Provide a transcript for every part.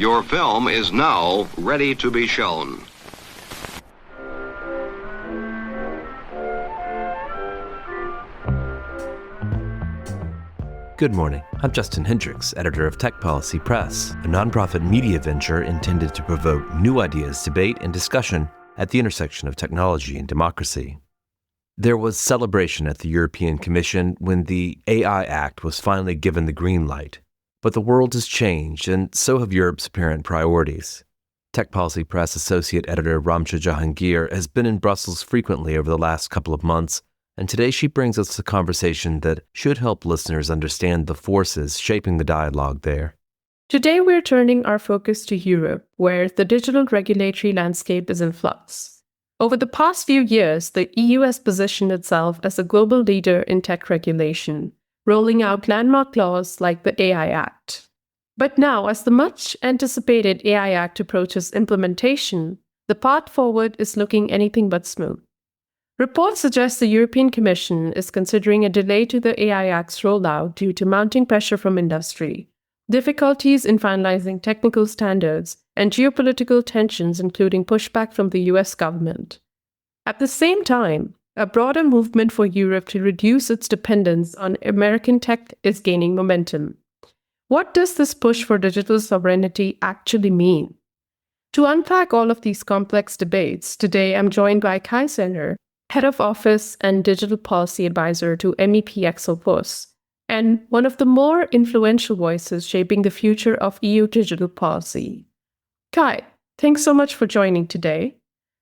Your film is now ready to be shown. Good morning. I'm Justin Hendricks, editor of Tech Policy Press, a nonprofit media venture intended to provoke new ideas, debate, and discussion at the intersection of technology and democracy. There was celebration at the European Commission when the AI Act was finally given the green light. But the world has changed, and so have Europe's apparent priorities. Tech Policy Press associate editor Ramsha Jahangir has been in Brussels frequently over the last couple of months, and today she brings us a conversation that should help listeners understand the forces shaping the dialogue there. Today we're turning our focus to Europe, where the digital regulatory landscape is in flux. Over the past few years, the EU has positioned itself as a global leader in tech regulation, rolling out landmark laws like the AI Act. But now, as the much-anticipated AI Act approaches implementation, the path forward is looking anything but smooth. Reports suggest the European Commission is considering a delay to the AI Act's rollout due to mounting pressure from industry, difficulties in finalizing technical standards, and geopolitical tensions, including pushback from the US government. At the same time, a broader movement for Europe to reduce its dependence on American tech is gaining momentum. What does this push for digital sovereignty actually mean? To unpack all of these complex debates, today I'm joined by Kai Zenner, Head of Office and Digital Policy Advisor to MEP Axel Voss, and one of the more influential voices shaping the future of EU digital policy. Kai, thanks so much for joining today.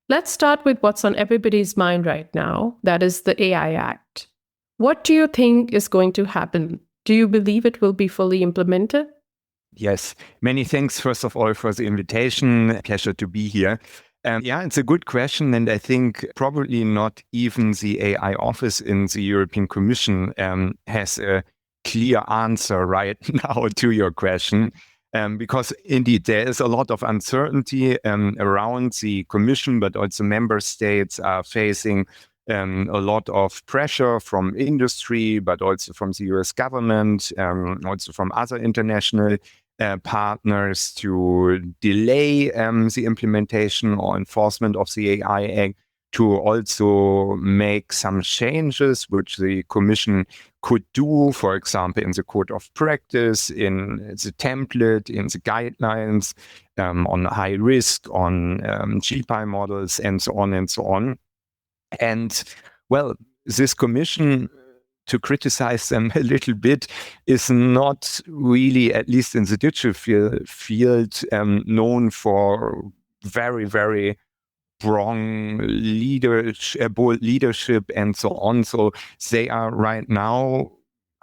Let's start with what's on everybody's mind right now, that is the AI Act. What do you think is going to happen? Do you believe it will be fully implemented? Yes, many thanks, first of all, for the invitation. Pleasure to be here. It's a good question, and I think probably not even the AI office in the European Commission has a clear answer right now to your question. Because indeed, there is a lot of uncertainty around the Commission, but also member states are facing a lot of pressure from industry, but also from the US government, also from other international partners to delay the implementation or enforcement of the AI Act, to also make some changes which the Commission could do, for example, in the code of practice, in the template, in the guidelines, on high risk, on GPI models, and so on and so on. And well, this Commission, to criticize them a little bit, is not really, at least in the digital field, known for very, very bold leadership and so on. So they are right now,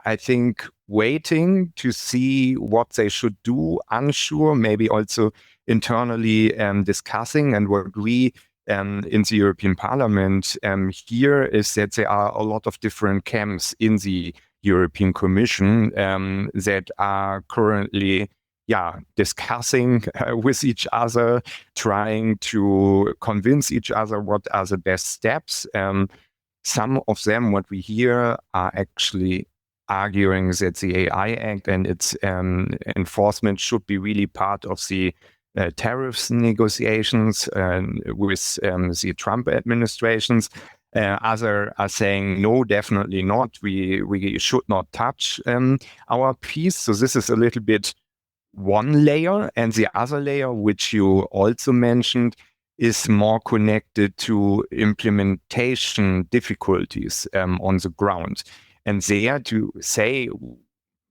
I think, waiting to see what they should do, unsure, maybe also internally discussing. And what we in the European Parliament here is that there are a lot of different camps in the European Commission that are currently discussing with each other, trying to convince each other what are the best steps. Some of them, what we hear, are actually arguing that the AI Act and its enforcement should be really part of the tariffs negotiations with the Trump administrations. Others are saying, no, definitely not. We should not touch our piece. So this is a little bit one layer, and the other layer, which you also mentioned, is more connected to implementation difficulties on the ground. And there, to say,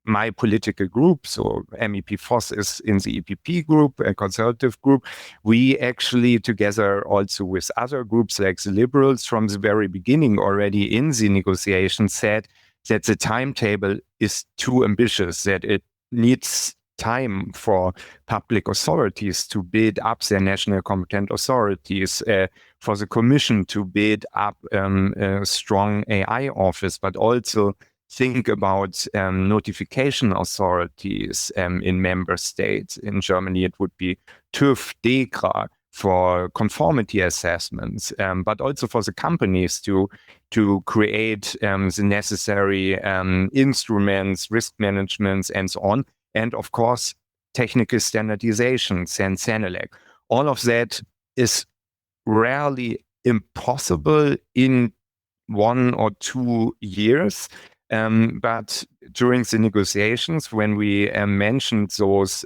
my political group, so MEP Voss is in the EPP group, a conservative group, we actually, together also with other groups like the Liberals, from the very beginning already in the negotiations, said that the timetable is too ambitious, that it needs time for public authorities to build up their national competent authorities, for the Commission to build up a strong AI office, but also think about notification authorities in member states. In Germany, it would be TÜV, DEKRA for conformity assessments, but also for the companies to create the necessary instruments, risk managements, and so on. And of course, technical standardizations and Senelec. All of that is rarely impossible in 1 or 2 years. But during the negotiations, when we mentioned those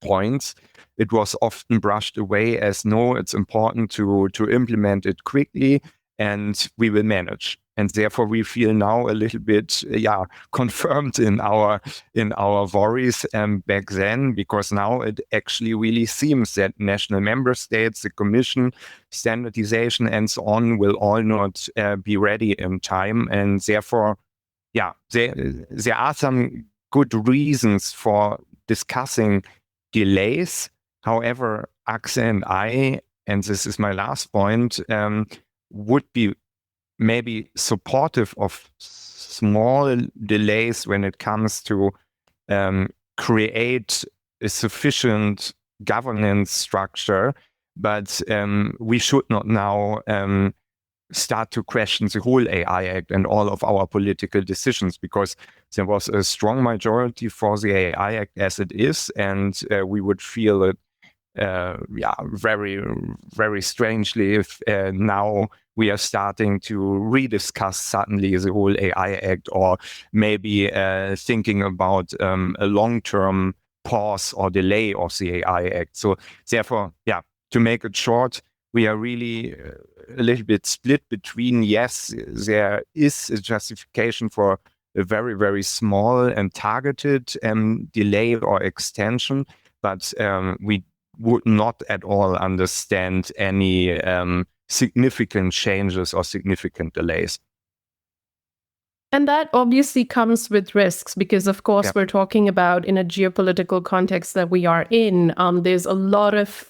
points, it was often brushed away as no, it's important to implement it quickly and we will manage. And therefore we feel now a little bit confirmed in our worries back then, because now it actually really seems that national member states, the Commission, standardization and so on will all not be ready in time. And therefore, there are some good reasons for discussing delays. However, Axel and I, and this is my last point, would be maybe supportive of small delays when it comes to create a sufficient governance structure, but we should not now start to question the whole AI Act and all of our political decisions, because there was a strong majority for the AI Act as it is, and we would feel it very, very strangely if now we are starting to rediscuss suddenly the whole AI Act, or maybe thinking about a long-term pause or delay of the AI Act. So therefore, to make it short, we are really a little bit split between, yes, there is a justification for a very, very small and targeted delay or extension, but we would not at all understand any significant changes or significant delays. And that obviously comes with risks because, of course, we're talking about in a geopolitical context that we are in. There's a lot of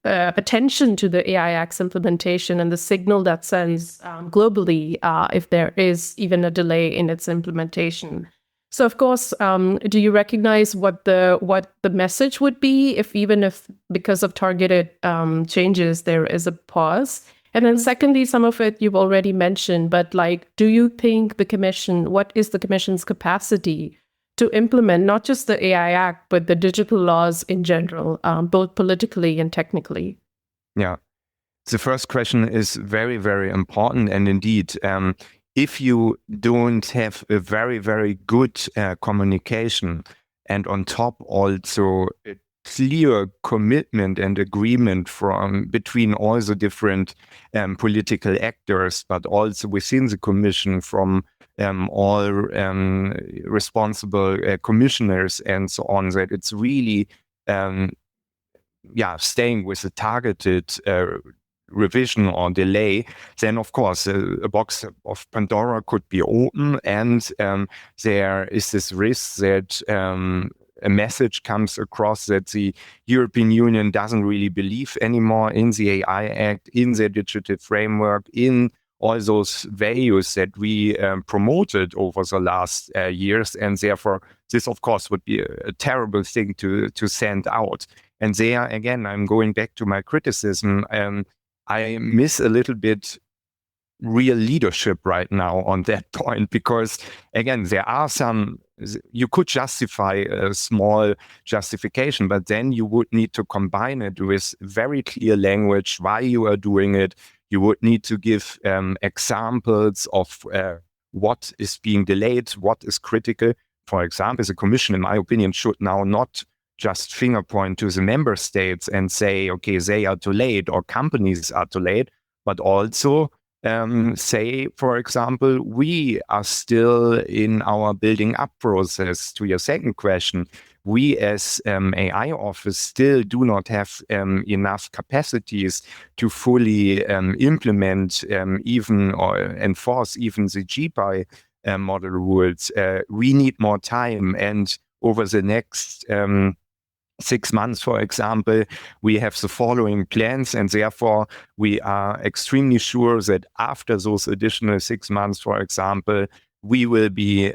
attention to the AI Act's implementation and the signal that sends globally if there is even a delay in its implementation. So, of course, do you recognize what the message would be if because of targeted changes there is a pause? And then secondly, some of it you've already mentioned, but do you think what is the Commission's capacity to implement not just the AI Act, but the digital laws in general, both politically and technically? Yeah, the first question is very, very important. And indeed, if you don't have a very, very good communication, and on top also a clear commitment and agreement between all the different political actors, but also within the Commission from all responsible commissioners and so on, that it's really staying with a targeted revision or delay, then of course a box of Pandora could be open, and there is this risk that a message comes across that the European Union doesn't really believe anymore in the AI Act, in the digital framework, in all those values that we promoted over the last years. And therefore, this, of course, would be a terrible thing to send out. And there, again, I'm going back to my criticism. I miss a little bit real leadership right now on that point, because again, you could justify a small justification, but then you would need to combine it with very clear language why you are doing it. You would need to give examples of what is being delayed, what is critical. For example, the Commission, in my opinion, should now not just finger point to the member states and say, okay, they are too late or companies are too late, but also say, for example, we are still in our building up process. To your second question, we as AI office still do not have enough capacities to fully implement even or enforce even the GPI model rules. We need more time, and over the next 6 months, for example, we have the following plans, and therefore we are extremely sure that after those additional 6 months, for example, we will be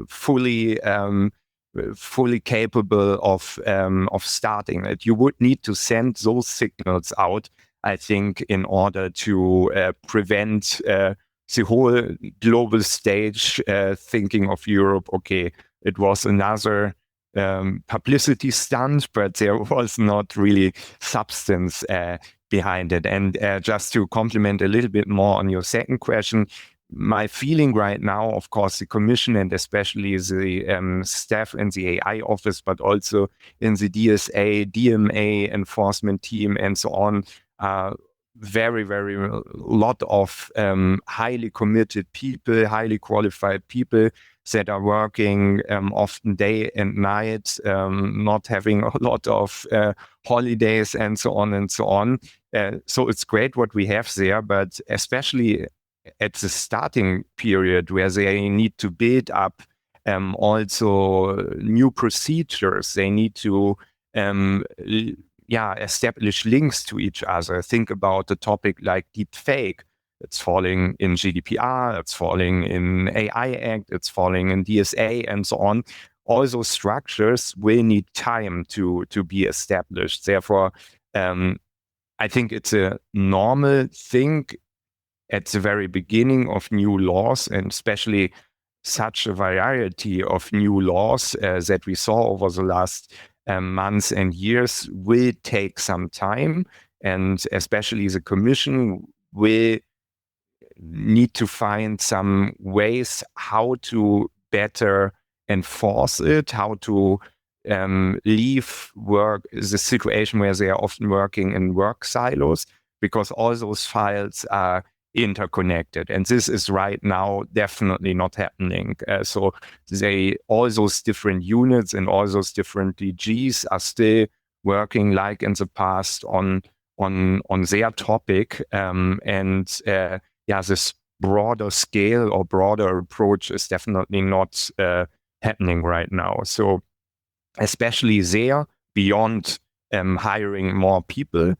fully capable of starting it. You would need to send those signals out, I think, in order to prevent the whole global stage thinking of Europe, okay, it was another publicity stunt, but there was not really substance behind it. And just to complement a little bit more on your second question, my feeling right now, of course, the Commission and especially the staff in the AI office, but also in the DSA, DMA enforcement team and so on, very, very lot of highly committed people, highly qualified people that are working often day and night, not having a lot of holidays and so on and so on. So it's great what we have there, but especially at the starting period where they need to build up also new procedures, they need to establish links to each other. Think about a topic like deep fake. It's falling in GDPR, it's falling in AI Act, it's falling in DSA and so on. All those structures will need time to be established. Therefore, I think it's a normal thing at the very beginning of new laws, and especially such a variety of new laws that we saw over the last months and years will take some time, and especially the Commission will need to find some ways how to better enforce it, how to leave the situation where they are often working in work silos, because all those files are interconnected, and this is right now definitely not happening. So all those different units and all those different DGs are still working like in the past on their topic, this broader scale or broader approach is definitely not happening right now. So especially there, beyond hiring more people,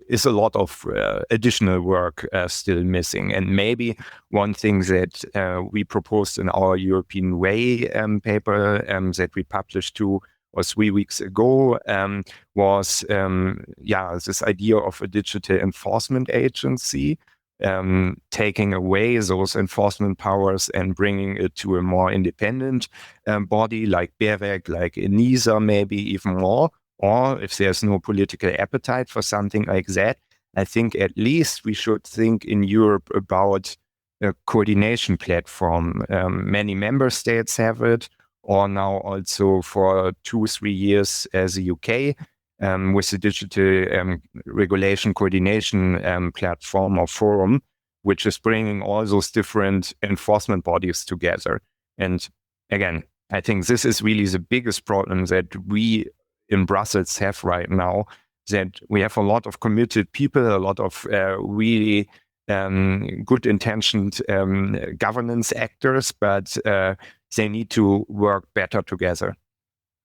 is a lot of additional work still missing. And maybe one thing that we proposed in our European Way paper that we published 2 or 3 weeks ago was this idea of a digital enforcement agency, taking away those enforcement powers and bringing it to a more independent body like BEREC, like ENISA, maybe even more. Or if there's no political appetite for something like that, I think at least we should think in Europe about a coordination platform. Many member states have it, or now also for 2-3 years as the UK with the digital regulation coordination platform or forum, which is bringing all those different enforcement bodies together. And again, I think this is really the biggest problem that we in Brussels have right now, that we have a lot of committed people, a lot of really good intentioned governance actors, but they need to work better together.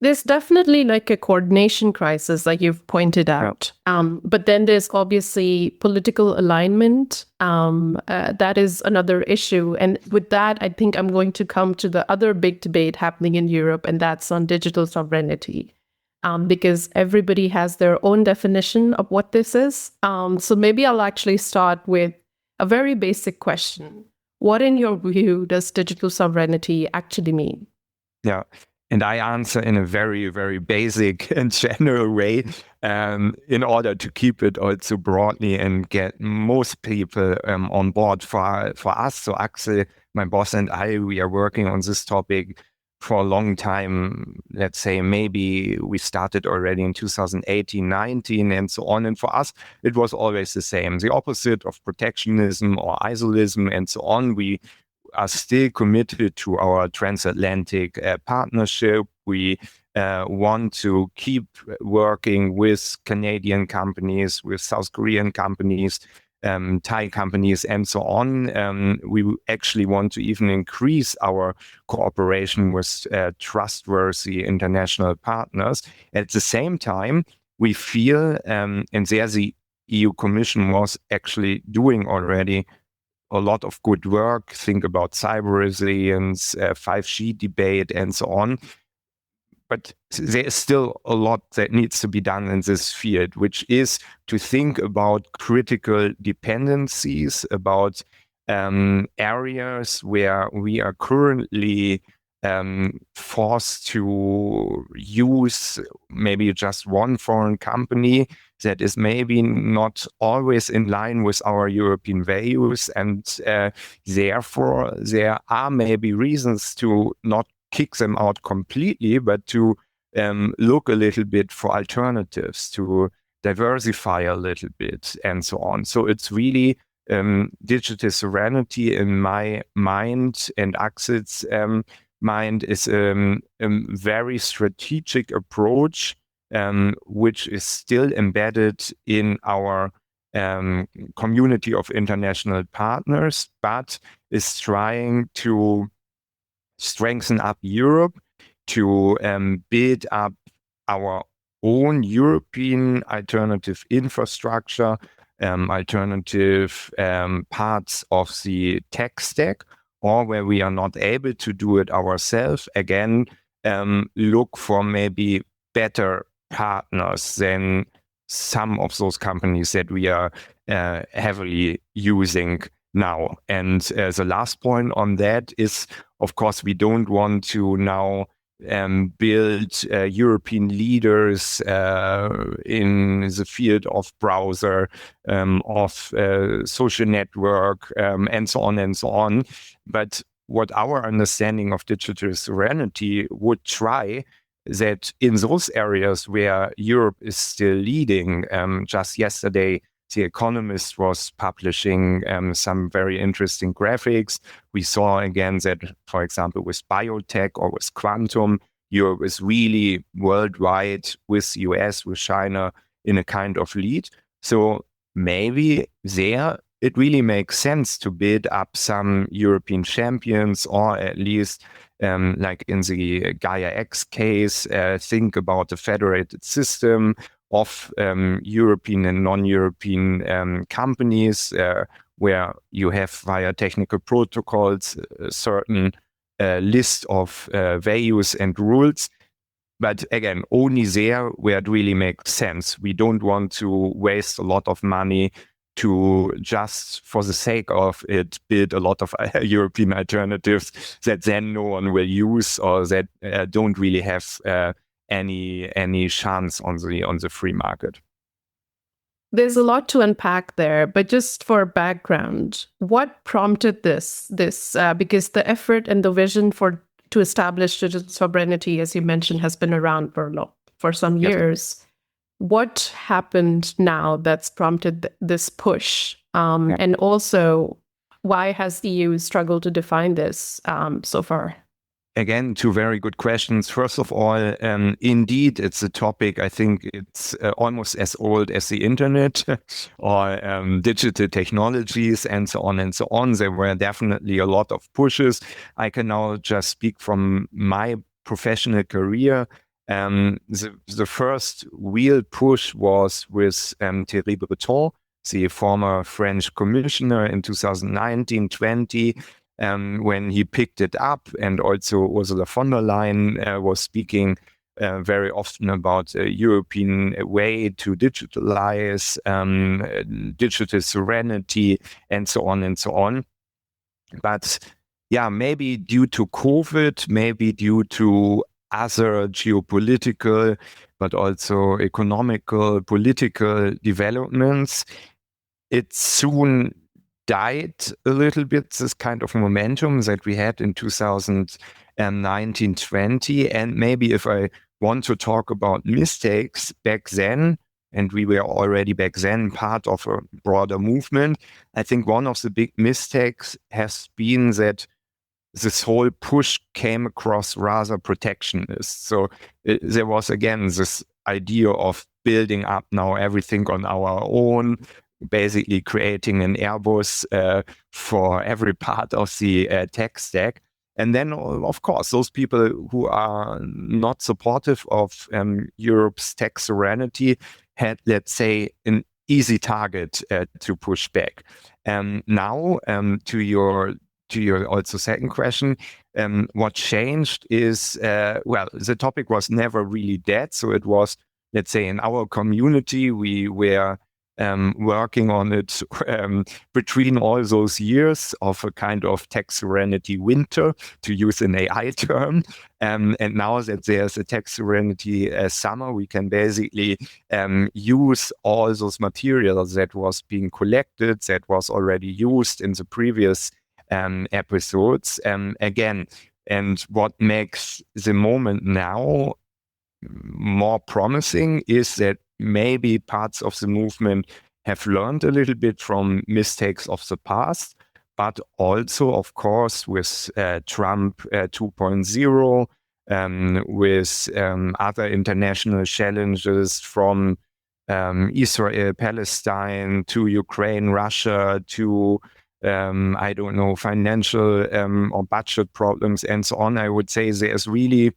There's definitely like a coordination crisis, like you've pointed out. Yeah. But then there's obviously political alignment. That is another issue. And with that, I think I'm going to come to the other big debate happening in Europe, and that's on digital sovereignty. Because everybody has their own definition of what this is. So maybe I'll actually start with a very basic question. What, in your view, does digital sovereignty actually mean? Yeah, and I answer in a very, very basic and general way in order to keep it also broadly and get most people on board for us. So Axel, my boss, and I, we are working on this topic for a long time. Let's say maybe we started already in 2018, 19 and so on. And for us, it was always the same, the opposite of protectionism or isolism and so on. We are still committed to our transatlantic partnership. We want to keep working with Canadian companies, with South Korean companies, Thai companies, and so on. We actually want to even increase our cooperation with trustworthy international partners. At the same time, we feel, and there the EU Commission was actually doing already a lot of good work. Think about cyber resilience, 5G debate, and so on. But there is still a lot that needs to be done in this field, which is to think about critical dependencies, about areas where we are currently forced to use maybe just one foreign company that is maybe not always in line with our European values. And therefore, there are maybe reasons to not kick them out completely, but to look a little bit for alternatives, to diversify a little bit, and so on. So it's really digital sovereignty in my mind and Axel's mind is a very strategic approach, which is still embedded in our community of international partners, but is trying to strengthen up Europe, to build up our own European alternative infrastructure, alternative parts of the tech stack, or where we are not able to do it ourselves, again, look for maybe better partners than some of those companies that we are heavily using now. And the last point on that is, of course, we don't want to now build European leaders in the field of browser, of social network, and so on and so on. But what our understanding of digital sovereignty would try that in those areas where Europe is still leading, just yesterday, The Economist was publishing some very interesting graphics. We saw again that, for example, with biotech or with quantum, Europe is really worldwide with the US, with China in a kind of lead. So maybe there it really makes sense to build up some European champions, or at least like in the Gaia X case, think about the federated system of European and non-European companies, where you have via technical protocols a certain list of values and rules. But again, only there where it really makes sense. We don't want to waste a lot of money to just for the sake of it build a lot of European alternatives that then no one will use, or that don't really have any chance on the free market. There's a lot to unpack there, but just for background, what prompted this? Because the effort and the vision to establish digital sovereignty, as you mentioned, has been around for some years. Yes. What happened now that's prompted this push? And also, why has the EU struggled to define this so far? Again, two very good questions. First of all, indeed, it's a topic, I think it's almost as old as the internet or digital technologies and so on and so on. There were definitely a lot of pushes. I can now just speak from my professional career. The first real push was with Thierry Breton, the former French commissioner in 2019-20. When he picked it up, and also Ursula von der Leyen was speaking very often about a European way to digitalize, digital sovereignty, and so on and so on. But yeah, maybe due to COVID, maybe due to other geopolitical, but also economical, political developments, it soon died a little bit, this kind of momentum that we had in 2019-20. And maybe if I want to talk about mistakes back then, and we were already back then part of a broader movement, I think one of the big mistakes has been that this whole push came across rather protectionist. So there was again this idea of building up now everything on our own, basically creating an Airbus for every part of the tech stack. And then, of course, those people who are not supportive of Europe's tech sovereignty had, let's say, an easy target to push back. Now, to your also second question, what changed is, well, the topic was never really dead. So it was, let's say, in our community, we were working on it between all those years of a kind of tech sovereignty winter, to use an AI term. And now that there's a tech sovereignty summer, we can basically use all those materials that was being collected, that was already used in the previous episodes again. And what makes the moment now more promising is that maybe parts of the movement have learned a little bit from mistakes of the past, but also, of course, with Trump 2.0, with other international challenges from Israel, Palestine, to Ukraine, Russia, to I don't know, financial or budget problems and so on. I would say there's really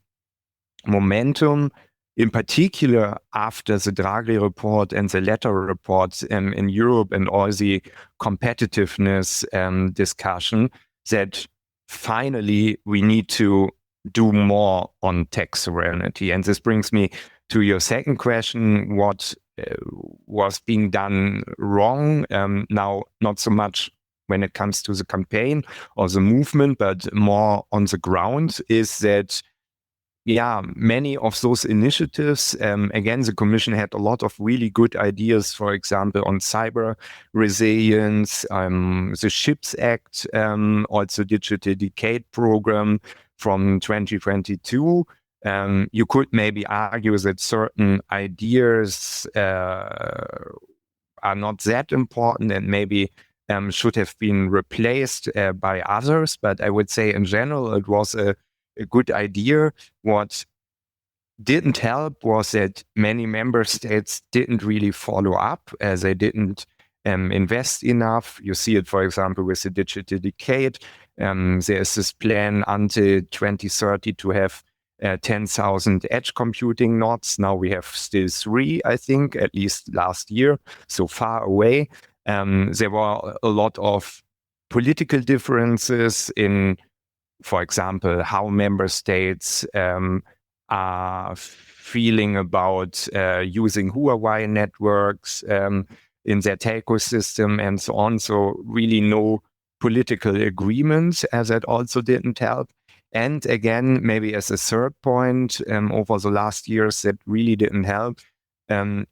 momentum, in particular after the Draghi report and the Letter report in Europe and all the competitiveness discussion, that finally we need to do more on tech sovereignty. And this brings me to your second question, what was being done wrong? Now, not so much when it comes to the campaign or the movement, but more on the ground, is that many of those initiatives, again, the Commission had a lot of really good ideas, for example, on cyber resilience, the SHIPS Act, also Digital Decade Program from 2022. You could maybe argue that certain ideas are not that important and maybe should have been replaced by others. But I would say in general, it was a good idea. What didn't help was that many member states didn't really follow up, as they didn't invest enough. You see it, for example, with the Digital Decade. There's this plan until 2030 to have 10,000 edge computing nodes. Now we have still 3, I think, at least last year, so far away. There were a lot of political differences in, for example, how member states are feeling about using Huawei networks in their telco system and so on. So really no political agreement, as that also didn't help. And again, maybe as a third point, over the last years that really didn't help,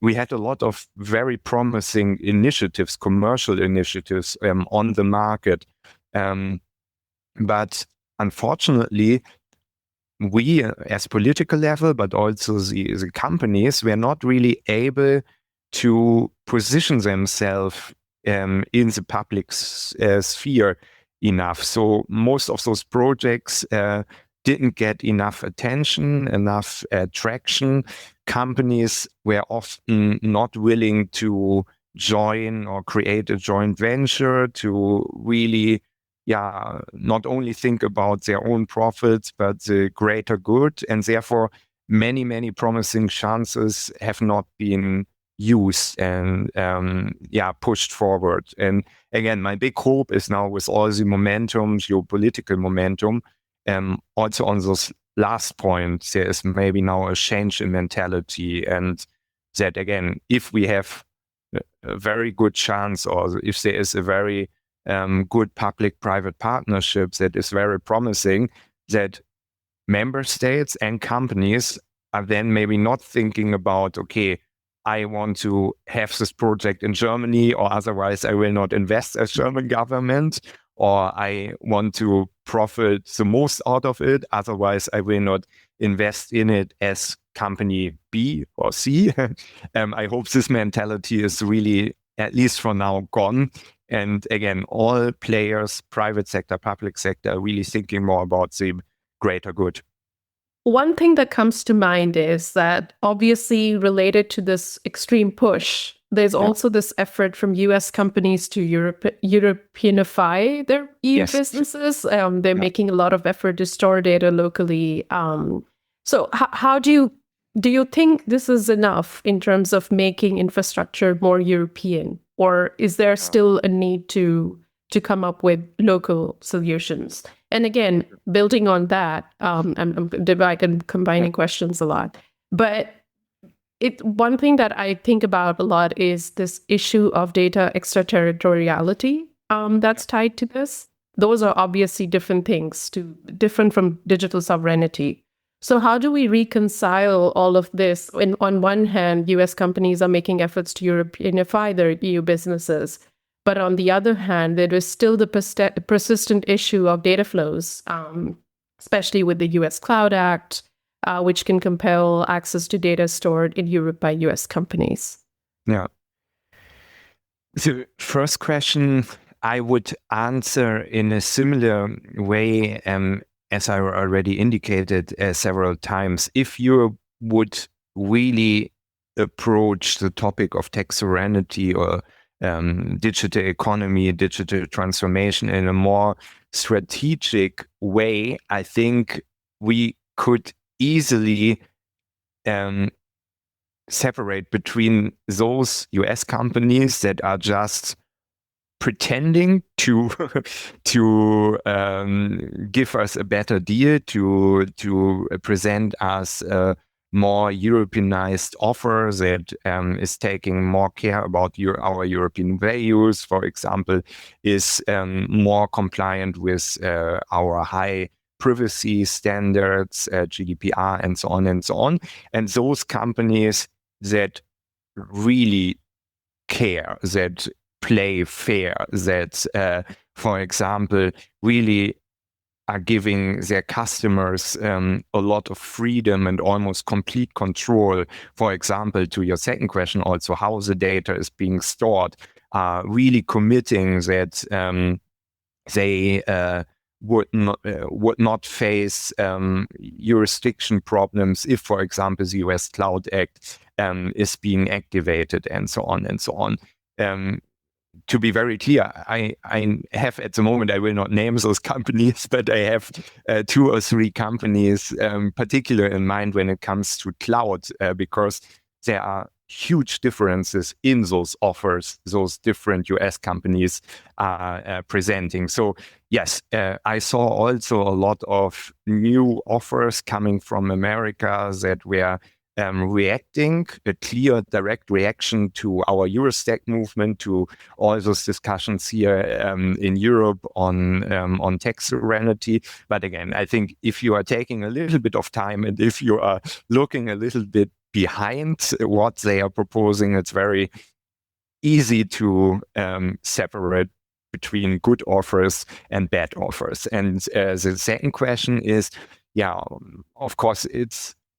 we had a lot of very promising initiatives, commercial initiatives on the market. But unfortunately, we as political level, but also the companies, were not really able to position themselves in the public sphere enough. So most of those projects didn't get enough attention, enough traction. Companies were often not willing to join or create a joint venture to really not only think about their own profits, but the greater good. And therefore, many promising chances have not been used and pushed forward. And again, my big hope is now, with all the momentum, geopolitical momentum, also on those last points, there is maybe now a change in mentality. And that, again, if we have a very good chance, or if there is a very good public-private partnership that is very promising, that member states and companies are then maybe not thinking about, okay, I want to have this project in Germany, or otherwise I will not invest as German government, or I want to profit the most out of it, otherwise I will not invest in it as company B or C. I hope this mentality is really, at least for now, gone. And again, all players, private sector, public sector, are really thinking more about the greater good. One thing that comes to mind is that, obviously related to this extreme push, there's also this effort from US companies to Europeanify their EU businesses. They're making a lot of effort to store data locally. So how do you think this is enough in terms of making infrastructure more European? Or is there still a need to come up with local solutions? And again, building on that, I'm combining questions a lot, but One thing that I think about a lot is this issue of data extraterritoriality that's tied to this. Those are obviously different from digital sovereignty. So how do we reconcile all of this? On one hand, US companies are making efforts to Europeanify their EU businesses. But on the other hand, there is still the persistent issue of data flows, especially with the US Cloud Act, which can compel access to data stored in Europe by US companies. Yeah. The first question I would answer in a similar way, as I already indicated several times. If you would really approach the topic of tech sovereignty or digital economy, digital transformation in a more strategic way, I think we could easily separate between those US companies that are just pretending to give us a better deal, to present us a more Europeanized offer that is taking more care about our European values, for example, is more compliant with our high privacy standards, GDPR, and so on and so on. And those companies that really care, that play fair, that, for example, really are giving their customers a lot of freedom and almost complete control. For example, to your second question, also how the data is being stored, really committing that they would not face jurisdiction problems if, for example, the US Cloud Act is being activated, and so on and so on. To be very clear, I have at the moment, I will not name those companies, but I have 2 or 3 companies particular in mind when it comes to cloud, because there are huge differences in those offers those different US companies are presenting. So yes, I saw also a lot of new offers coming from America that were reacting, a clear direct reaction to our Eurostack movement, to all those discussions here in Europe on tech sovereignty. But again, I think if you are taking a little bit of time and if you are looking a little bit behind what they are proposing, it's very easy to separate between good offers and bad offers. And the second question is, yeah, of course,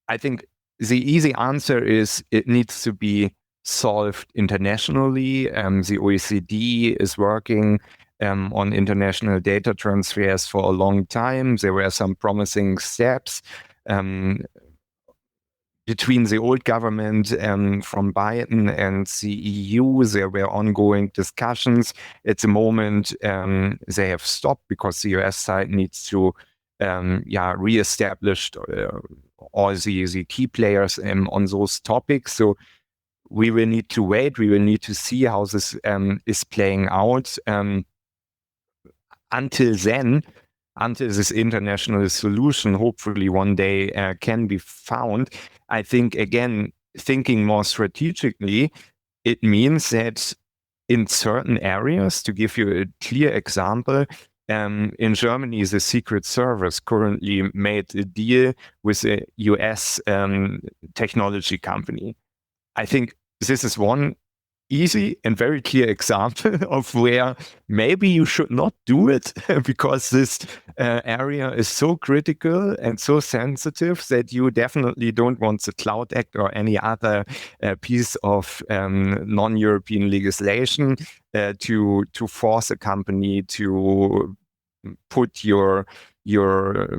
I think the easy answer is it needs to be solved internationally. The OECD is working on international data transfers for a long time. There were some promising steps between the old government from Biden and the EU. There were ongoing discussions. At the moment, they have stopped because the US side needs to reestablish all the key players on those topics. So we will need to wait. We will need to see how this is playing out. Until then, until this international solution hopefully one day can be found, I think, again, thinking more strategically, it means that in certain areas, to give you a clear example, in Germany, the Secret Service currently made a deal with a US technology company. I think this is one easy and very clear example of where maybe you should not do it because this area is so critical and so sensitive that you definitely don't want the Cloud Act or any other piece of non-European legislation to force a company to put your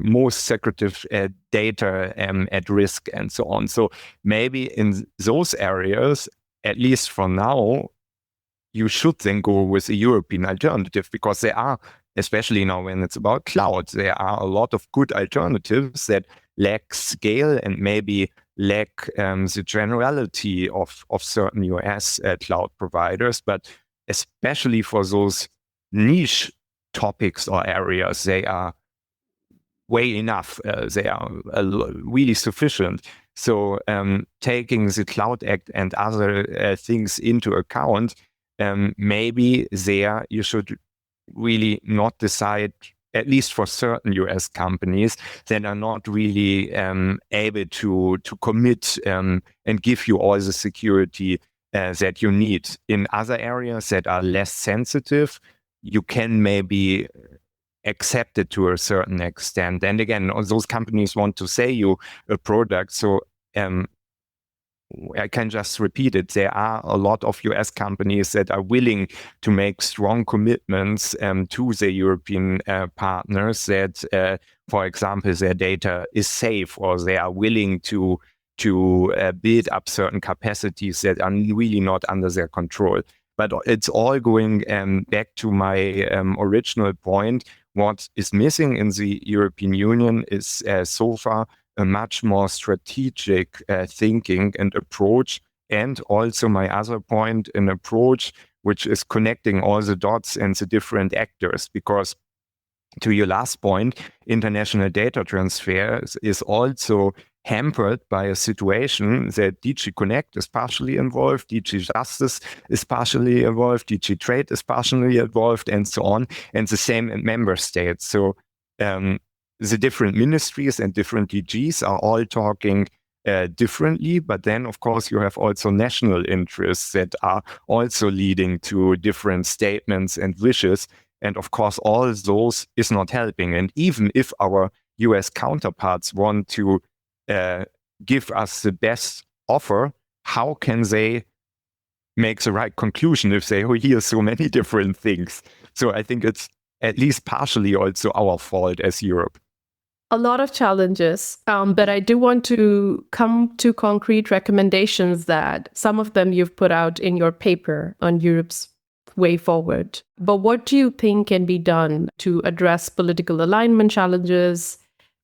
most secretive data at risk and so on. So maybe in those areas, at least for now, you should then go with a European alternative, because there are, especially now when it's about cloud, there are a lot of good alternatives that lack scale and maybe lack the generality of certain US cloud providers. But especially for those niche topics or areas, they are way enough. They are really sufficient. So taking the Cloud Act and other things into account, maybe there you should really not decide, at least for certain US companies that are not really able to commit and give you all the security that you need. In other areas that are less sensitive, you can maybe accept it to a certain extent. And again, those companies want to sell you a product. So I can just repeat it. There are a lot of US companies that are willing to make strong commitments to the European partners that, for example, their data is safe, or they are willing to build up certain capacities that are really not under their control. But it's all going back to my original point. What is missing in the European Union is so far a much more strategic thinking and approach. And also my other point, an approach which is connecting all the dots and the different actors. Because to your last point, international data transfer is also hampered by a situation that DG Connect is partially involved, DG Justice is partially involved, DG Trade is partially involved, and so on, and the same in member states. So the different ministries and different DGs are all talking differently, but then of course you have also national interests that are also leading to different statements and wishes. And of course, all those is not helping. And even if our US counterparts want to give us the best offer, how can they make the right conclusion if they hear so many different things? So I think it's at least partially also our fault as Europe. A lot of challenges, but I do want to come to concrete recommendations that some of them you've put out in your paper on Europe's way forward. But what do you think can be done to address political alignment challenges,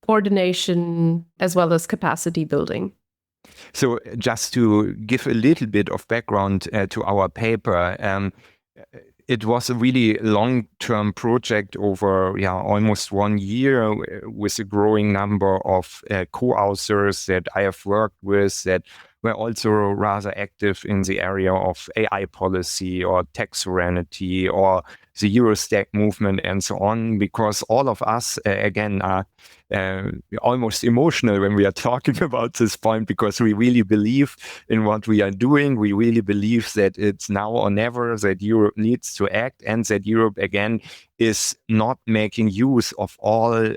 coordination, as well as capacity building? So just to give a little bit of background to our paper, it was a really long-term project over almost 1 year with a growing number of co-authors that I have worked with that were also rather active in the area of AI policy or tech sovereignty or the Eurostack movement and so on, because all of us, again, are almost emotional when we are talking about this point, because we really believe in what we are doing. We really believe that it's now or never, that Europe needs to act, and that Europe, again, is not making use of all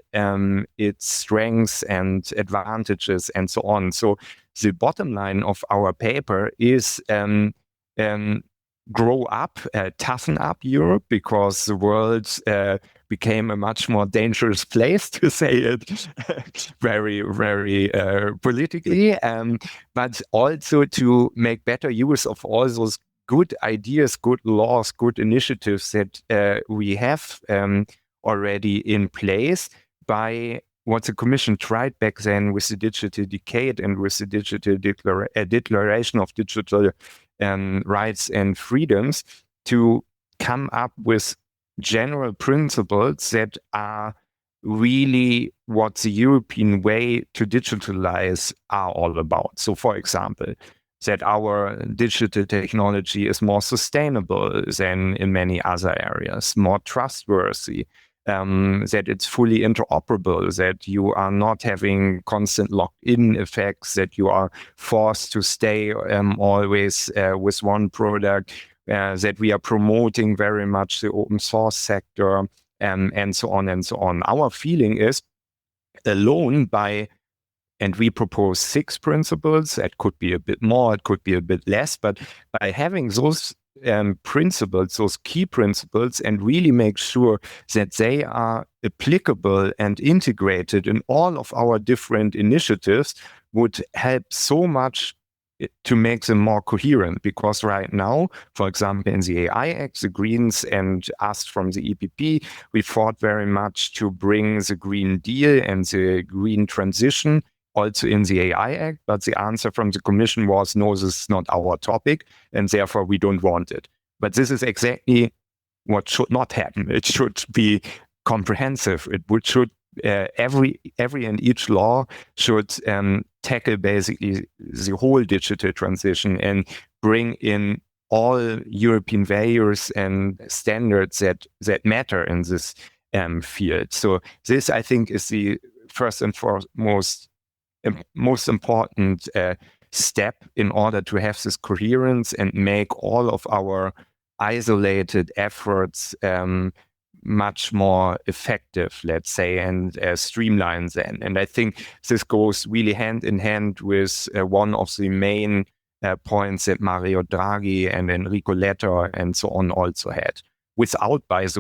its strengths and advantages and so on. So the bottom line of our paper is grow up, toughen up Europe, because the world became a much more dangerous place, to say it very, very politically, but also to make better use of all those good ideas, good laws, good initiatives that we have already in place by what the Commission tried back then with the Digital Decade and with the Digital Declaration of Digital Rights and Freedoms, to come up with general principles that are really what the European way to digitalize are all about. So, for example, that our digital technology is more sustainable than in many other areas, more trustworthy, that it's fully interoperable, that you are not having constant locked-in effects, that you are forced to stay always with one product, that we are promoting very much the open source sector, and so on and so on. Our feeling is alone by, and we propose 6 principles, it could be a bit more, it could be a bit less, but by having those principles, those key principles, and really make sure that they are applicable and integrated in all of our different initiatives, would help so much to make them more coherent. Because right now, for example, in the AI Act, the Greens and us from the EPP, we fought very much to bring the Green Deal and the green transition also in the AI Act, but the answer from the Commission was, no, this is not our topic, and therefore we don't want it. But this is exactly what should not happen. It should be comprehensive. It should every and each law should tackle basically the whole digital transition and bring in all European values and standards that matter in this field. So this, I think, is the first and foremost most important step in order to have this coherence and make all of our isolated efforts much more effective, let's say, and streamline them. And I think this goes really hand in hand with one of the main points that Mario Draghi and Enrico Letta and so on also had. Without just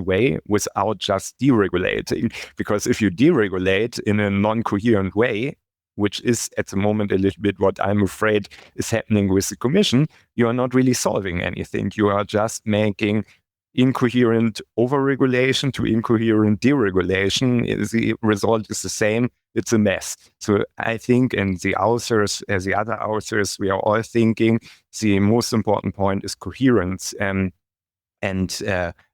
deregulating, because if you deregulate in a non-coherent way, which is at the moment a little bit what I'm afraid is happening with the Commission, you are not really solving anything. You are just making incoherent overregulation to incoherent deregulation. The result is the same. It's a mess. So I think, and the authors, as the other authors, we are all thinking the most important point is coherence and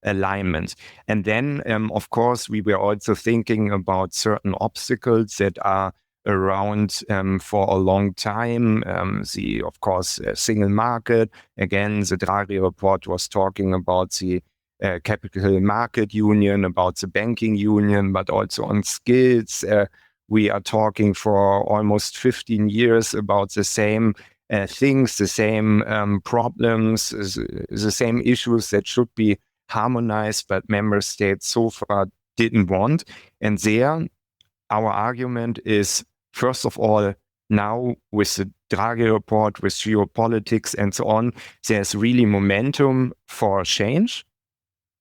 alignment. And then, of course, we were also thinking about certain obstacles that are around for a long time. Of course, single market. Again, the Draghi report was talking about the capital market union, about the banking union, but also on skills. We are talking for almost 15 years about the same things, the same problems, the same issues that should be harmonized, but member states so far didn't want. And there, our argument is, first of all, now with the Draghi report, with geopolitics and so on, there's really momentum for change,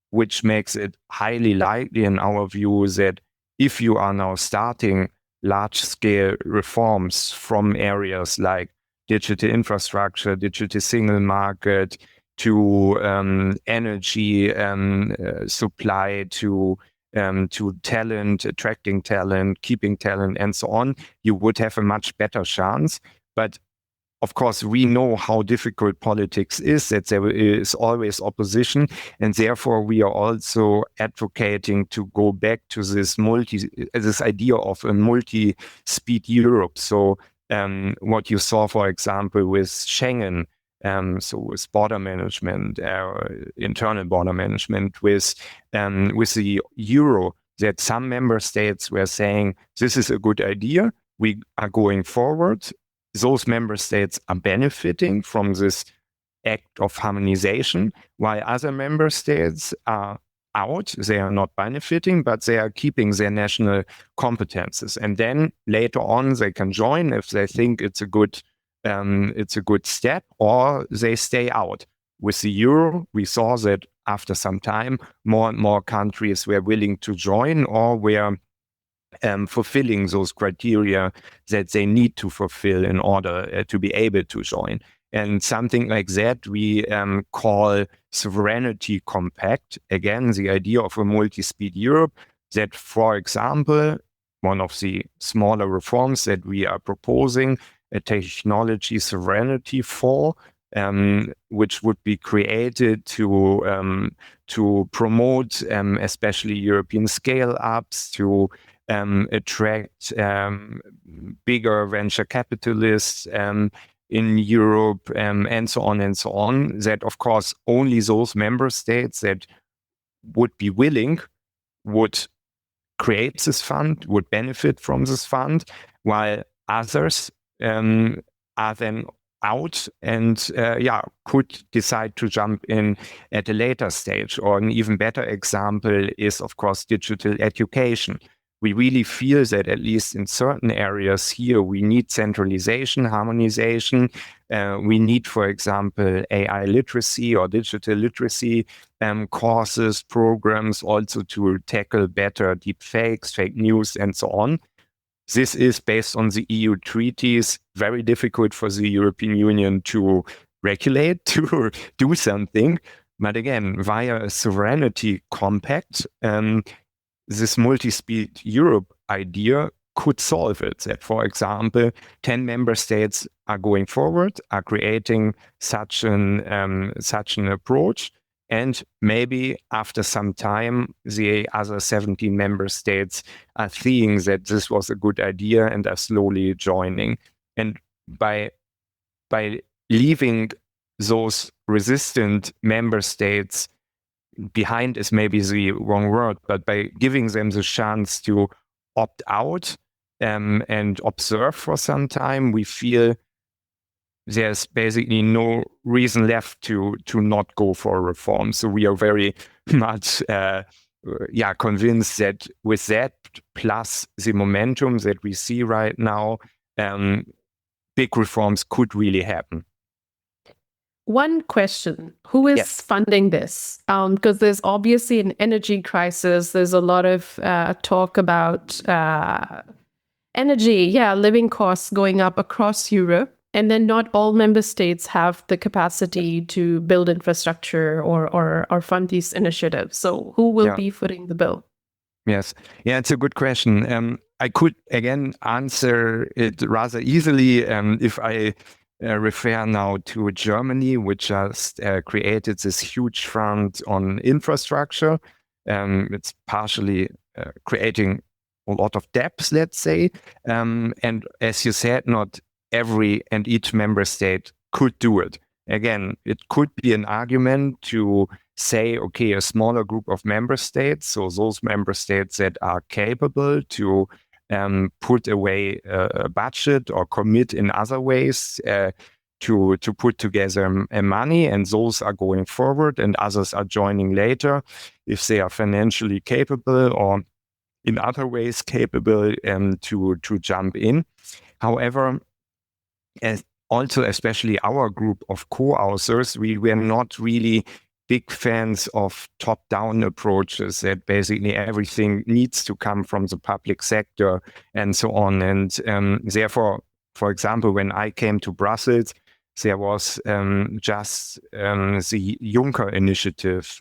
which makes it highly likely in our view that if you are now starting large-scale reforms from areas like digital infrastructure, digital single market, to energy supply, to talent, attracting talent, keeping talent, and so on, you would have a much better chance. But of course, we know how difficult politics is, that there is always opposition, and therefore we are also advocating to go back to this idea of a multi-speed Europe. So what you saw, for example, with Schengen, so with border management, internal border management, with the euro, that some member states were saying, this is a good idea, we are going forward. Those member states are benefiting from this act of harmonization, while other member states are out. They are not benefiting, but they are keeping their national competences. And then later on, they can join if they think it's a good step, or they stay out. With the euro, we saw that after some time, more and more countries were willing to join, or were fulfilling those criteria that they need to fulfill in order to be able to join. And something like that we call sovereignty compact. Again, the idea of a multi-speed Europe that, for example, one of the smaller reforms that we are proposing, a technology sovereignty for, which would be created to promote especially European scale-ups, to attract bigger venture capitalists in Europe, and so on and so on, that of course only those member states that would be willing would create this fund, would benefit from this fund, while others are then out and could decide to jump in at a later stage. Or an even better example is, of course, digital education. We really feel that at least in certain areas here, we need centralization, harmonization. We need, for example, AI literacy or digital literacy courses, programs, also to tackle better deep fakes, fake news, and so on. This is based on the EU treaties, very difficult for the European Union to regulate, to do something. But again, via a sovereignty compact, this multi-speed Europe idea could solve it. That, for example, 10 member states are going forward, are creating such an approach, And maybe after some time, the other 17 member states are seeing that this was a good idea and are slowly joining. And by leaving those resistant member states behind is maybe the wrong word, but by giving them the chance to opt out and observe for some time, we feel there's basically no reason left to not go for a reform. So we are very much convinced that with that plus the momentum that we see right now, big reforms could really happen. One question, who is funding this? Because there's obviously an energy crisis. There's a lot of talk about energy, living costs going up across Europe. And then not all member states have the capacity to build infrastructure or fund these initiatives. So who will be footing the bill? Yes. Yeah, it's a good question. I could, again, answer it rather easily if I refer now to Germany, which just created this huge fund on infrastructure. It's partially creating a lot of debts, let's say. And as you said, not every and each member state could do it. Again, it could be an argument to say, okay, a smaller group of member states, so those member states that are capable to put away a budget or commit in other ways to put together money, and those are going forward and others are joining later if they are financially capable or in other ways capable to jump in. However, also, especially our group of co-authors, we were not really big fans of top-down approaches that basically everything needs to come from the public sector and so on. And therefore, for example, when I came to Brussels, there was just the Juncker initiative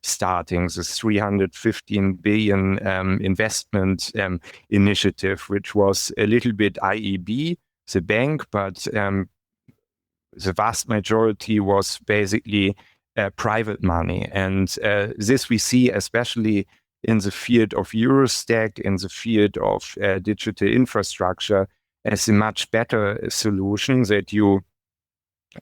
starting, this 315 billion investment initiative, which was a little bit IEB, the bank, but the vast majority was basically private money. And this we see especially in the field of Eurostack, in the field of digital infrastructure, as a much better solution, that you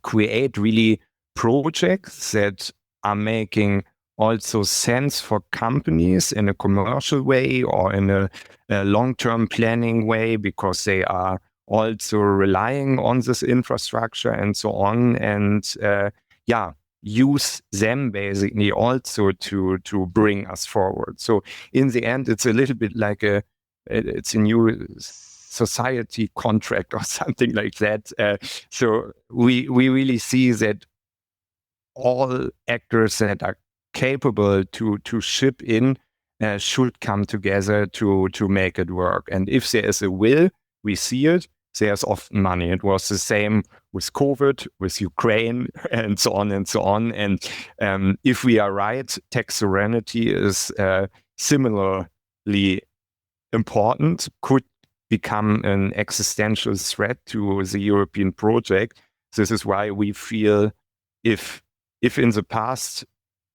create really projects that are making also sense for companies in a commercial way or in a long-term planning way, because they are also relying on this infrastructure and so on, and use them basically also to bring us forward. So in the end, it's a little bit like it's a new society contract or something like that. So we really see that all actors that are capable to ship in should come together to make it work. And if there is a will, we see it. There's often money. It was the same with COVID, with Ukraine, and so on and so on. And if we are right, tax sovereignty is similarly important, could become an existential threat to the European project. This is why we feel if in the past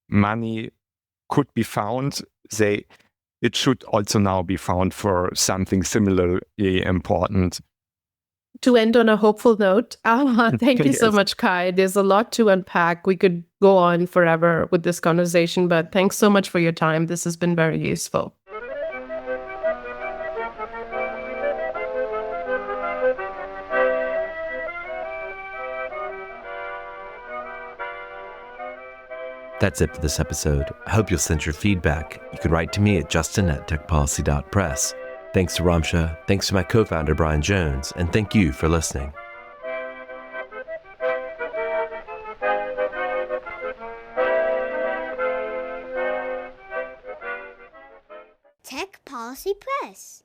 money could be found, it should also now be found for something similarly important. To end on a hopeful note, thank you so much, Kai. There's a lot to unpack. We could go on forever with this conversation, but thanks so much for your time. This has been very useful. That's it for this episode. I hope you'll send your feedback. You can write to me at justin@techpolicy.press. Thanks to Ramsha, thanks to my co-founder Brian Jones, and thank you for listening. Tech Policy Press.